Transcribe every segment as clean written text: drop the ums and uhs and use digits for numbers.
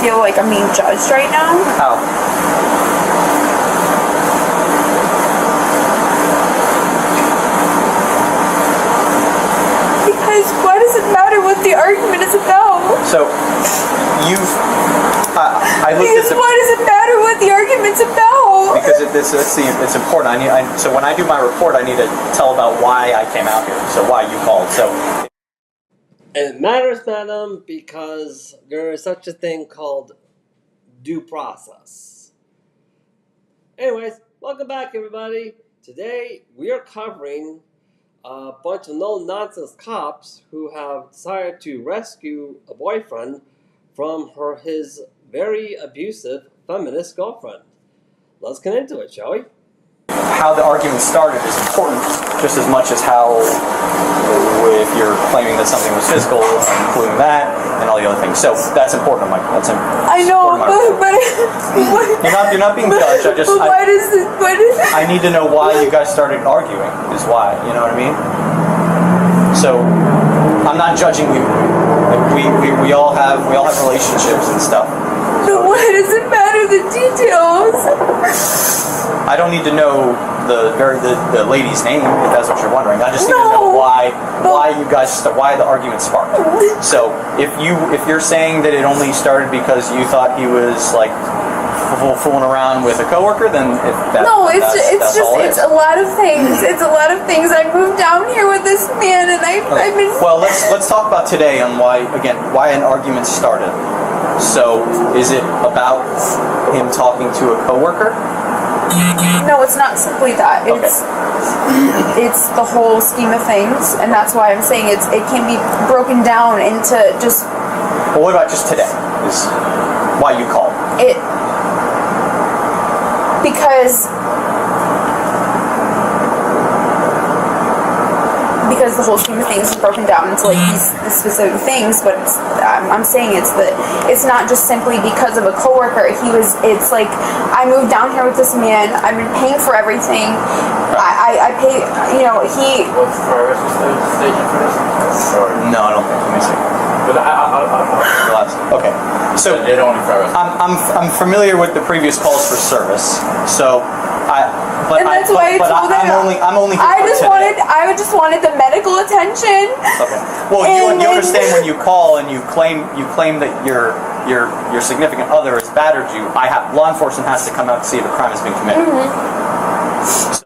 feel like I'm being judged right now. How? Because why does it matter what the argument is about? So, I looked Because at the... why does it matter what the argument's about? Because it's important. So when I do my report, I need to tell about why I came out here. So why you called. So. And it matters, madam, because there is such a thing called due process. Anyways, welcome back, everybody. Today, we are covering a bunch of no-nonsense cops who have decided to rescue a boyfriend from his very abusive feminist girlfriend. Let's get into it, shall we? How the argument started is important just as much as how, if you're claiming that something was physical, including that, and all the other things. So that's important, Mike. That's important. I know, but you're not being judged. I need to know why you guys started arguing. Is why. You know what I mean? So I'm not judging you. Like, we all have relationships and stuff. But why does it matter the details? I don't need to know the lady's name if that's what you're wondering. I just need to know why the argument sparked. So if you're saying that it only started because you thought he was like fooling around with a coworker, then it's a lot of things. It's a lot of things. I moved down here with this man, and I've been. Well, let's talk about today on why an argument started. So, is it about him talking to a coworker? No, it's not simply that. It's the whole scheme of things, and that's why I'm saying it can be broken down into just. Well, what about just today? Is why you called? Because the whole scheme of things is broken down into like these specific things, but I'm saying it's not just simply because of a coworker. It's like I moved down here with this man. I've been paying for everything. I pay. He. What's the fire station for this? No, I don't think. Let me see. But Okay. So they don't fire. I'm familiar with the previous calls for service. So And that's why I told him. I'm only. I just wanted the medical attention. Okay. Well, you understand when you call and you claim that your significant other has battered you. Law enforcement has to come out to see if a crime has been committed. Mm-hmm.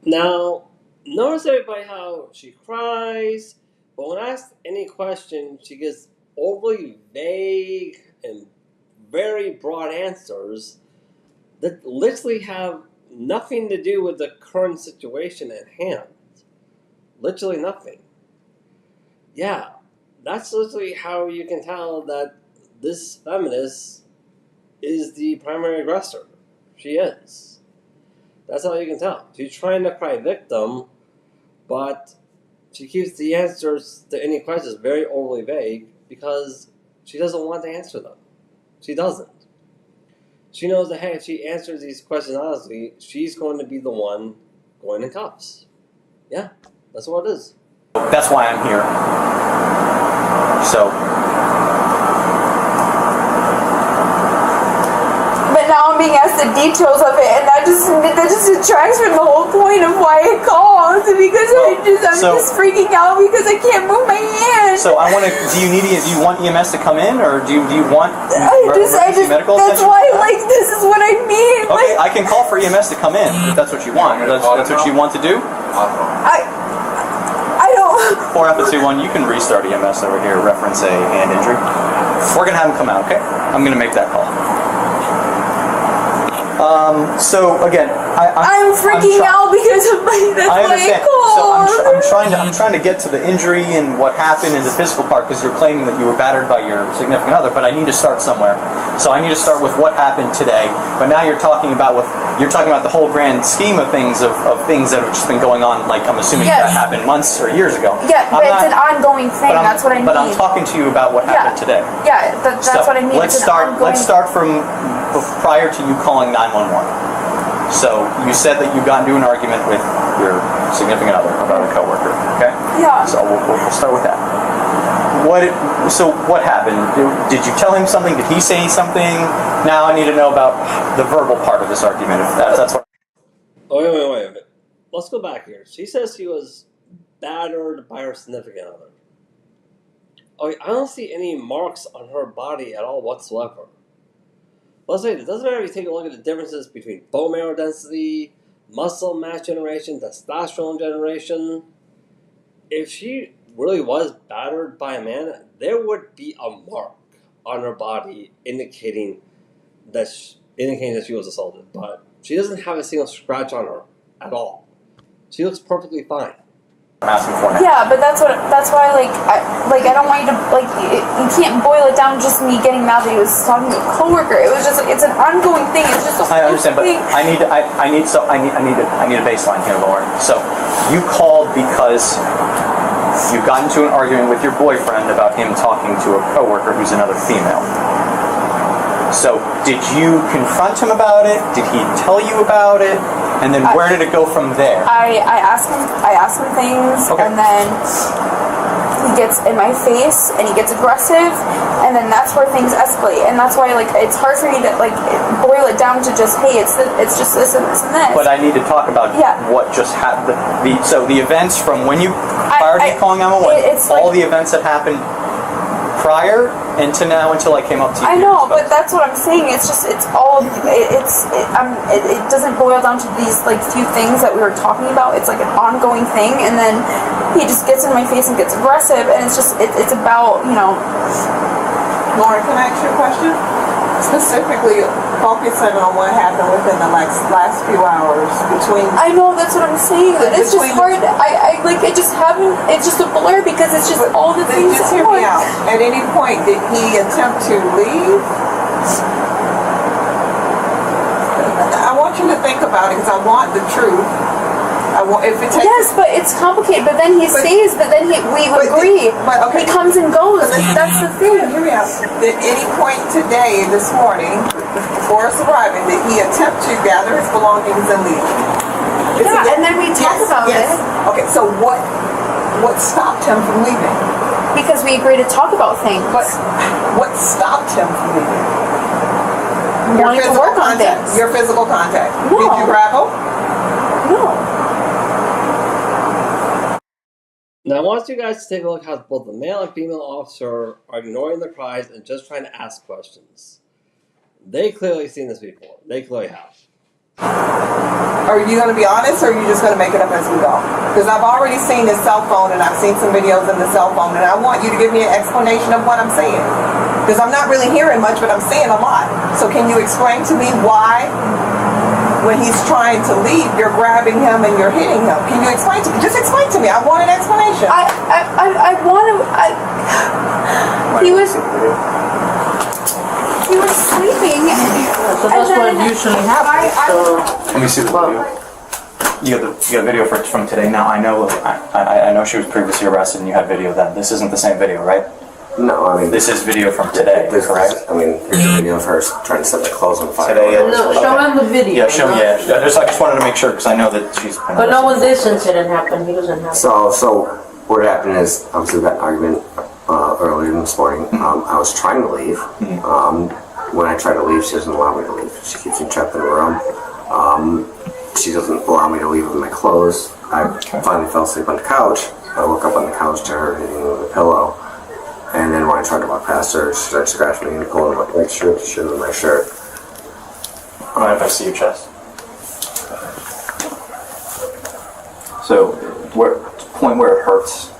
Now, notice everybody how she cries, but when asked any question, she gives overly vague and very broad answers that literally have nothing to do with the current situation at hand. Literally nothing. Yeah, that's literally how you can tell that this feminist is the primary aggressor. She is. That's how you can tell. She's trying to cry victim, but she keeps the answers to any questions very overly vague because she doesn't want to answer them. She doesn't. She knows that, hey, if she answers these questions honestly, she's going to be the one going in cuffs. Yeah, that's what it is. That's why I'm here. So. But now I'm being asked the details of it, and that just detracts from the whole point of why I called. Because I'm just freaking out because I can't move my hand. So I want to. Do you want EMS to come in, or do you want medical attention? That's why, this is what I mean. Okay, I can call for EMS to come in if that's what you want. That's what you want to do. I don't. 4F21, you can restart EMS over here. Reference a hand injury. We're gonna have him come out. Okay, I'm gonna make that call. So again, I'm freaking out because of that's I understand. So I'm trying to get to the injury and what happened in the physical part because you're claiming that you were battered by your significant other, but I need to start somewhere. So I need to start with what happened today. But now you're talking about the whole grand scheme of things of things that have just been going on. Like I'm assuming that happened months or years ago. Yeah, but it's an ongoing thing. That's what I mean. But I'm talking to you about what happened today. Yeah, that's what I mean. Let's start from prior to you calling 911. So you said that you got into an argument with your significant other about a coworker, okay? Yeah. So we'll start with that. So what happened? Did you tell him something? Did he say something? Now I need to know about the verbal part of this argument. If that's what. Oh, wait. Let's go back here. She says she was battered by her significant other. Oh, I don't see any marks on her body at all whatsoever. Let's say it doesn't matter if you take a look at the differences between bone marrow density, muscle mass generation, testosterone generation. If she really was battered by a man, there would be a mark on her body indicating that she was assaulted. But she doesn't have a single scratch on her at all. She looks perfectly fine. Asking for now. Yeah, but that's why I don't want you to you can't boil it down just me getting mad that he was talking to a coworker. It was just it's an ongoing thing. It's just a I understand, but thing. I need a baseline here, Lauren. So you called because you got into an argument with your boyfriend about him talking to a coworker who's another female. So did you confront him about it? Did he tell you about it? And then where did it go from there? I ask him things, okay. And then he gets in my face and he gets aggressive, and then that's where things escalate, and that's why it's hard for me to boil it down to just it's just this and this and this. But I need to talk about what just happened. So the events from when you prior to calling 911, all the events that happened prior and to now until I came up to you. I know, but that's what I'm saying. It doesn't boil down to these few things that we were talking about. It's an ongoing thing, and then he just gets in my face and gets aggressive, and it's about Lauren, can I ask you a question? Specifically focusing on what happened within the last few hours between. I know, that's what I'm saying. It's just hard. It's just a blur because it's just all the things. Just hear me out. At any point, did he attempt to leave? I want you to think about it because I want the truth. Yes, but it's complicated. But then he stays. But then we agree. He comes and goes. That's the thing. Hear me out. At any point today, this morning, before us arriving, did he attempt to gather his belongings and leave? Yeah, and then we talk about it. Okay, so what stopped him from leaving? Because we agreed to talk about things. What stopped him from leaving? Wanting to work on things. Your physical contact. No. Did you grapple? No. Now I want you guys to take a look how both the male and female officer are ignoring the cries and just trying to ask questions. They clearly seen this before. They clearly have. Are you going to be honest, or are you just going to make it up as we go? Because I've already seen his cell phone, and I've seen some videos in the cell phone, and I want you to give me an explanation of what I'm saying. Because I'm not really hearing much, but I'm saying a lot. So can you explain to me why, when he's trying to leave, you're grabbing him and you're hitting him? Can you explain to me? Just explain to me. I want an explanation. He was sleeping. So that's what usually happens. Let me see the video. You got video from today. Now I know she was previously arrested, and you had video then. This isn't the same video, right? No, I mean... This is video from today, correct? I mean, here's a video of her trying to set the clothes on fire. Today, No, show him the video. Yeah, show me. Yeah, I just wanted to make sure, because I know that she's... But no, when this incident happened, he doesn't have. So what happened is, obviously we got an argument earlier this morning. I was trying to leave. When I try to leave, she doesn't allow me to leave. She keeps me trapped in the room. She doesn't allow me to leave with my clothes. I finally fell asleep on the couch. I woke up on the couch to her hitting me with a pillow. And then when I tried to walk past her, she started scratching me and pulling my shirt to show me my shirt. Alright, if I see your chest. So, point where it hurts.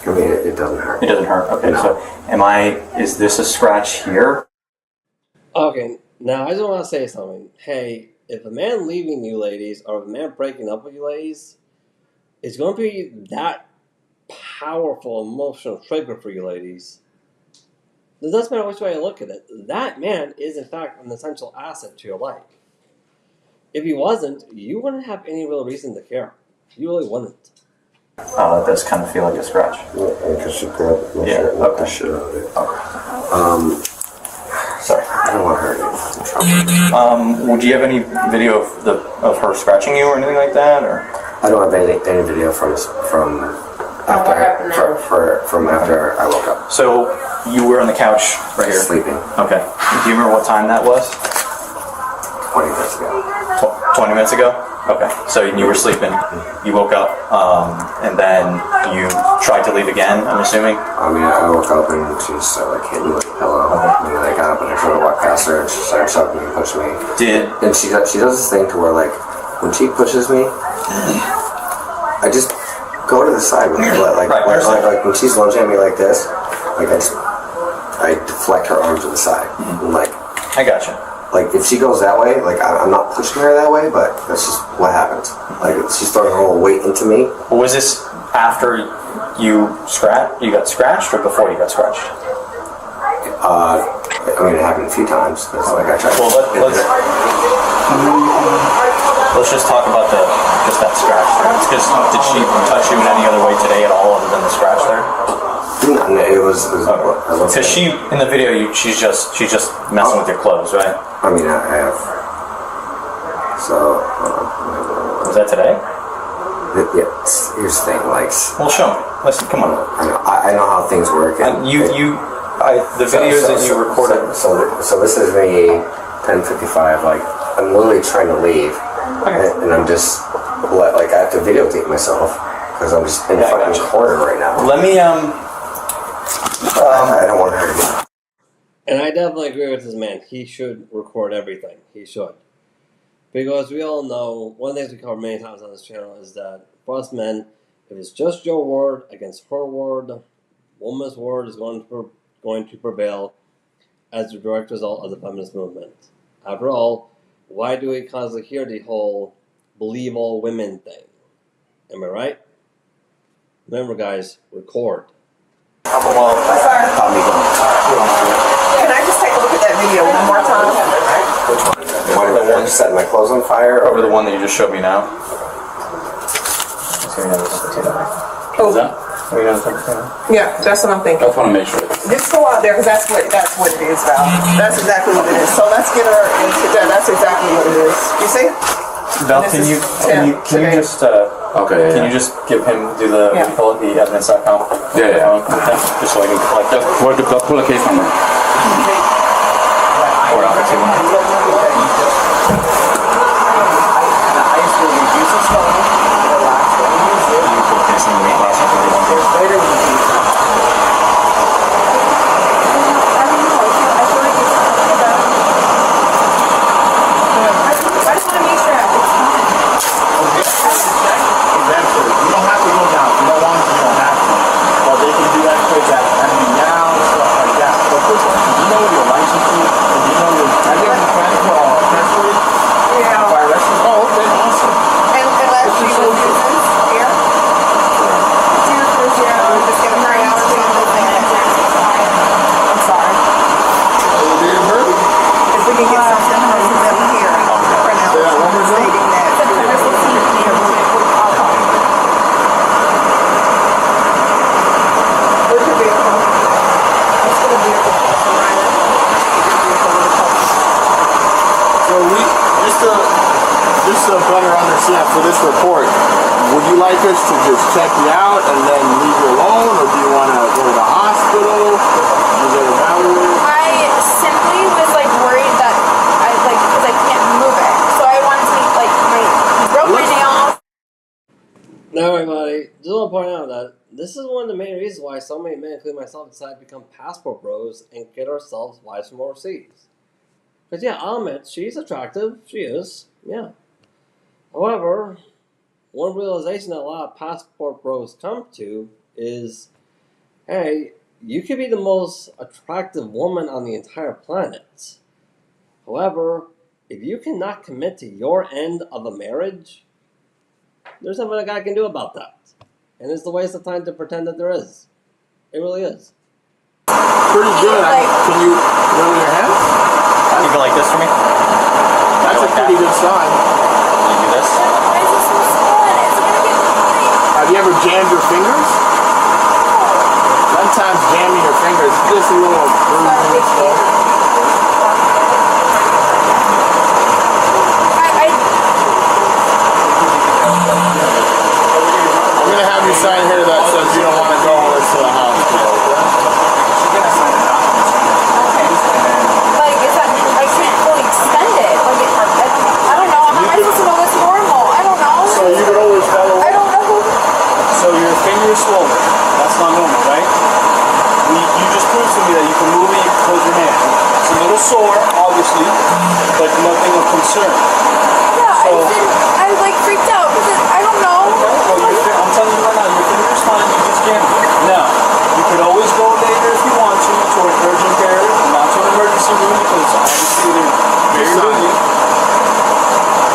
I mean, it doesn't hurt. It doesn't hurt. Okay, No. So is this a scratch here? Okay, now I just want to say something. Hey, if a man leaving you ladies, or if a man breaking up with you ladies, it's going to be that powerful emotional trigger for you ladies. It doesn't matter which way I look at it. That man is in fact an essential asset to your life. If he wasn't, you wouldn't have any real reason to care. You really wouldn't. Oh, that does kind of feel like a scratch. Because she grabbed my shirt and knocked the shit out of it. Sorry. I don't want to hurt you. Would you have any video of her scratching you or anything like that, or? I don't have any video from after what happened now? from after I woke up. So you were on the couch right here. Sleeping Okay. Do you remember what time that was? 20 minutes ago. 20 minutes ago? Okay. So you were sleeping. You woke up, and then you tried to leave again, I'm assuming? I mean, I woke up and she just started like hitting me with a pillow. And then I got up and I tried to walk past her and she started shoving me and pushing me. And she does this thing to where like, when she pushes me, I just go to the side with her. Like when she's lunging at me like this, like I deflect her arm to the side. And like, I gotcha. Like if she goes that way, like I'm not pushing her that way, but that's just what happens. Like she's throwing her whole weight into me. Was this after you got scratched, or before you got scratched? I mean, it happened a few times. It's like I tried. Well, let's just talk about that scratch there. Because did she touch you in any other way today at all, other than the scratch there? No, it was Because she in the video, she's just messing with your clothes, right? I mean, I have. So. Was that today? Yeah. Here's the thing, like. Well, show me. Listen, come on. I know how things work. And the videos that you recorded. So this is me, 10:55. Like I'm literally trying to leave, and I'm just like I have to videotape myself because I'm just in a fucking corner right now. Let me I don't want her to get. And I definitely agree with this man. He should record everything. He should. Because we all know, one of the things we cover many times on this channel is that for us men, if it's just your word against her word, woman's word is going to prevail as a direct result of the feminist movement. After all, why do we constantly hear the whole believe all women thing? Am I right? Remember guys, record. Can I just take a look at that video one more time? One of the ones setting my clothes on fire, over the one that you just showed me now. Oh. Is that? Yeah, that's what I'm thinking. I just want to make sure. Just go out there because that's what it is, Val. That's exactly what it is. So let's get her into that. That's exactly what it is. You see? Val, can you just can you just give him the evidence.com? Yeah. Just so I can collect it. What the pull a case number? Or I'll get you for this report, would you like us to just check you out and then leave you alone, or do you want to go to the hospital? I simply was like worried that because I can't move it, so I wanted to he broke my nails. Now everybody, just want to point out that this is one of the main reasons why so many men, including myself, decided to become passport bros and get ourselves wives from overseas. Because yeah, I'll admit, she's attractive, she is, yeah. However, one realization that a lot of passport bros come to is, hey, you could be the most attractive woman on the entire planet. However, if you cannot commit to your end of a marriage, there's nothing a guy can do about that. And it's a waste of time to pretend that there is. It really is. Pretty good. Can you run your hands? You go like this for me? That's a pretty good sign. Can you do this? Why is it so swollen? It's gonna get bloody. Have you ever jammed your fingers? Sometimes jamming your fingers, just a little bruising and stuff. I'm gonna have you sign here that says you evidence to me that you can move it, you can close your hand. It's a little sore, obviously, but nothing of concern. Yeah, I was like freaked out because I don't know. Well, I'm telling you right now, your finger's fine, you just can't. Now, you could always go later if you want to an urgent care, not to an emergency room because obviously they're very busy.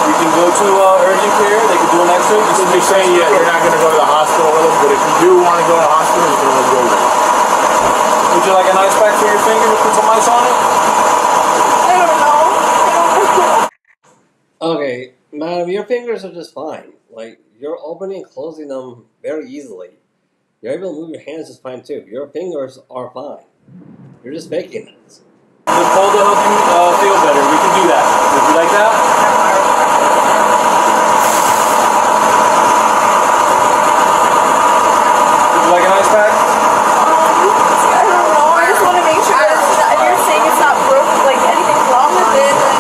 You can go to urgent care, they can do an x-ray. So you're saying you're not going to go to the hospital with us, but if you do want to go to the hospital, you can always go there. Would you like an ice pack for your finger to put some ice on it? I don't know. Okay, madam, your fingers are just fine. Like, you're opening and closing them very easily. You're able to move your hands just fine too. Your fingers are fine. You're just faking it. The cold to help you feel better. We can do that. Would you like that? Would you like an ice pack? I don't know. I just want to make sure that if you're saying it's not broken, like anything's wrong with it, then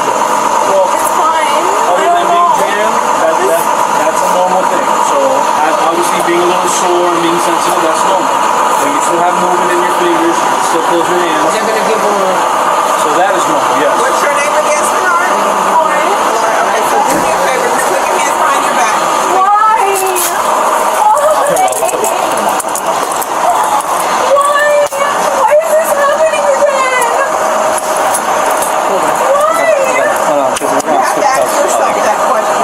Well, it's fine. I other don't than know. being jammed, that's a normal thing. So obviously being a little sore and being sensitive, that's normal. But you still have movement in your fingers, you can still close your hands. They're gonna give him a. So that is normal, yes. What's your name again, sweetheart? Why? Okay, so do me a favor, just put your hands behind your back. Why? Why? Why is this happening again? Why? Hold on, because we're You have to ask yourself that question.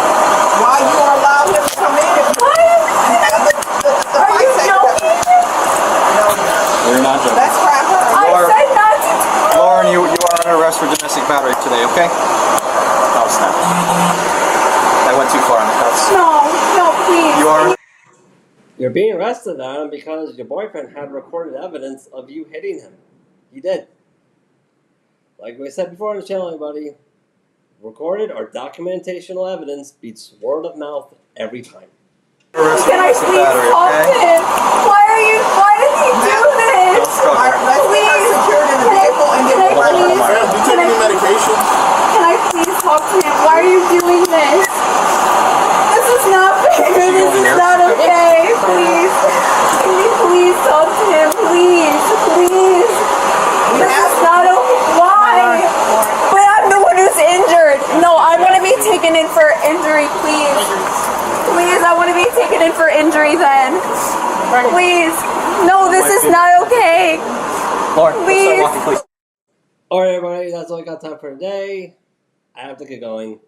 Why you allow him to come in? Why? The Are you joking? We're not joking. Let's grab her. I said not to. Lauren, you are under arrest for domestic battery today, okay? Oh, snap. I went too far on the cuts. No, please. You are. You're being arrested, Adam, because your boyfriend had recorded evidence of you hitting him. He did. Like we said before on the channel, everybody, recorded or documentational evidence beats word of mouth every time. Can I please talk to him? Why did he do this? Let's get her secured in the vehicle and get her. Ma'am, do you take any medication? Can I please talk to him? Why are you doing this? This is not fair. This is not okay. Please. Can you please talk to him? Please. Please. This is not okay. Why? But I'm the one who's injured. No, I want to be taken in for injury, please. Please, I want to be taken in for injury then. Please. No, this is not okay. Lauren, let's Please. start walking, please. Alright, everybody, that's all I got time for today. I have to get going.